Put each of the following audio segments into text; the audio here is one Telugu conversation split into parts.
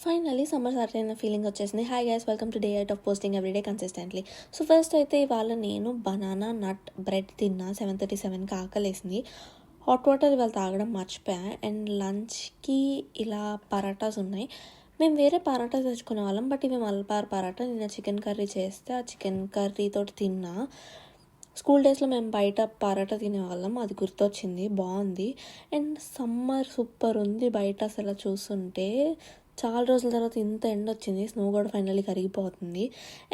ఫైనల్లీ సమ్మర్ స్టార్ట్ అయిన ఫీలింగ్ వచ్చేసింది. Hi guys, welcome to day eight of posting everyday consistently. So first అయితే ఇవాళ నేను బనానా నట్ బ్రెడ్ తిన్నా. 7:37కి ఆకలేసింది. హాట్ వాటర్ ఇవాళ తాగడం మర్చిపోయా. అండ్ లంచ్కి ఇలా పరాటాస్ ఉన్నాయి. మేము వేరే పరాటాస్ తెచ్చుకునే వాళ్ళం, బట్ ఇవి మల్బార్ పరాటా. నిన్న చికెన్ కర్రీ చేస్తే ఆ చికెన్ కర్రీతో తిన్నా. స్కూల్ డేస్లో మేము బయట పరాటా తినేవాళ్ళం, అది గుర్తొచ్చింది. బాగుంది. అండ్ సమ్మర్ సూపర్ ఉంది బయట. అసలు చూస్తుంటే చాలా రోజుల తర్వాత ఇంత ఎండ వచ్చింది. స్నో కూడా ఫైనల్లీ కరిగిపోతుంది.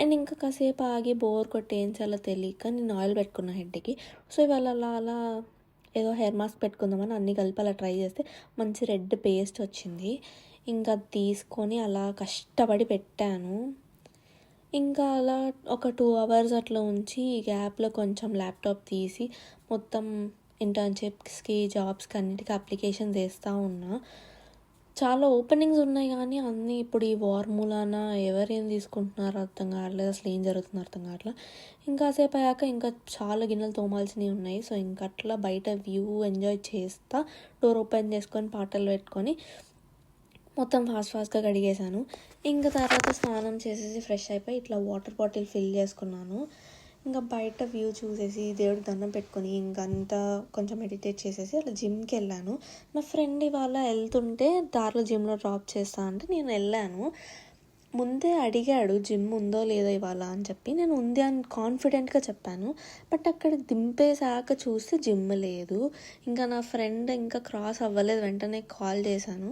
అండ్ ఇంకా కాసేపు ఆగి బోర్ కొట్టి ఏం చేయాలో తెలియక నేను ఆయిల్ పెట్టుకున్నా హెడ్కి. సో ఇవాళ అలా ఏదో హెయిర్ మాస్క్ పెట్టుకుందామని అన్నీ కలిపి అలా ట్రై చేస్తే మంచి రెడ్ పేస్ట్ వచ్చింది. ఇంకా తీసుకొని అలా కష్టపడి పెట్టాను. ఇంకా అలా ఒక 2 hours అట్లా ఉంచి ఈ గ్యాప్లో కొంచెం ల్యాప్టాప్ తీసి మొత్తం ఇంటర్న్షిప్స్కి, జాబ్స్కి అన్నిటికీ అప్లికేషన్ చేస్తూ ఉన్నా. చాలా ఓపెనింగ్స్ ఉన్నాయి, కానీ అన్నీ ఇప్పుడు ఈ వార్ మూలాన ఎవరేం తీసుకుంటున్నారో అర్థం కావట్లేదు. అసలు ఏం జరుగుతుందో అర్థం కావట్లేదు. ఇంకాసేపు అయ్యాక ఇంకా చాలా గిన్నెలు తోమాల్సినవి ఉన్నాయి. సో ఇంకా అట్లా బయట వ్యూ ఎంజాయ్ చేస్తా డోర్ ఓపెన్ చేసుకొని పాటలు పెట్టుకొని మొత్తం ఫాస్ట్గా కడిగేశాను. ఇంకా తర్వాత స్నానం చేసేసి ఫ్రెష్ అయిపోయి ఇట్లా వాటర్ బాటిల్ ఫిల్ చేసుకున్నాను. ఇంకా బయట వ్యూ చూసేసి దేవుడికి దండం పెట్టుకొని ఇంకంతా కొంచెం మెడిటేట్ చేసేసి అలా జిమ్కి వెళ్ళాను. నా ఫ్రెండ్ ఇవాళ వెళ్తుంటే దారిలో జిమ్లో డ్రాప్ చేస్తా అంటే నేను వెళ్ళాను. ముందే అడిగాడు జిమ్ ఉందో లేదో ఇవాళ అని చెప్పి. నేను ఉంది అని కాన్ఫిడెంట్గా చెప్పాను. బట్ అక్కడ దింపేశాక చూస్తే జిమ్ లేదు. ఇంకా నా ఫ్రెండ్ ఇంకా క్రాస్ అవ్వలేదు, వెంటనే కాల్ చేశాను.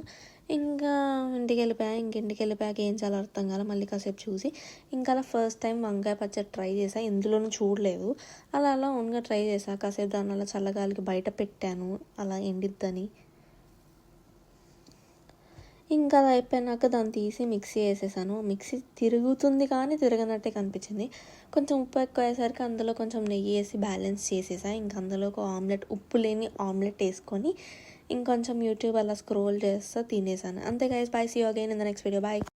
ఇంకా ఇంటికి వెళ్ళిపోయాక ఏం చాలా అర్థం కాలే. మళ్ళీ కాసేపు చూసి ఇంకా అలా ఫస్ట్ టైం వంకాయ పచ్చడి ట్రై చేసా. ఎందులోనూ చూడలేదు. అలా ఓన్గా ట్రై చేసా. కాసేపు దాన్ని అలా చల్లగాలికి బయట పెట్టాను, అలా ఎండిద్దని. ఇంకా అది అయిపోయినాక దాన్ని తీసి మిక్సీ వేసేసాను. మిక్సీ తిరుగుతుంది కానీ తిరగనట్టే కనిపించింది. కొంచెం ఉప్పు ఎక్కువ అయ్యేసరికి అందులో కొంచెం నెయ్యి వేసి బ్యాలెన్స్ చేసేసా. ఇంకా అందులో ఒక ఆమ్లెట్, ఉప్పు లేని ఆమ్లెట్ వేసుకొని ఇంకొంచెం యూట్యూబ్ అలా స్క్రోల్ చేస్తా తినేసాను. అంతే guys, bye, see you again in the next video. Bye.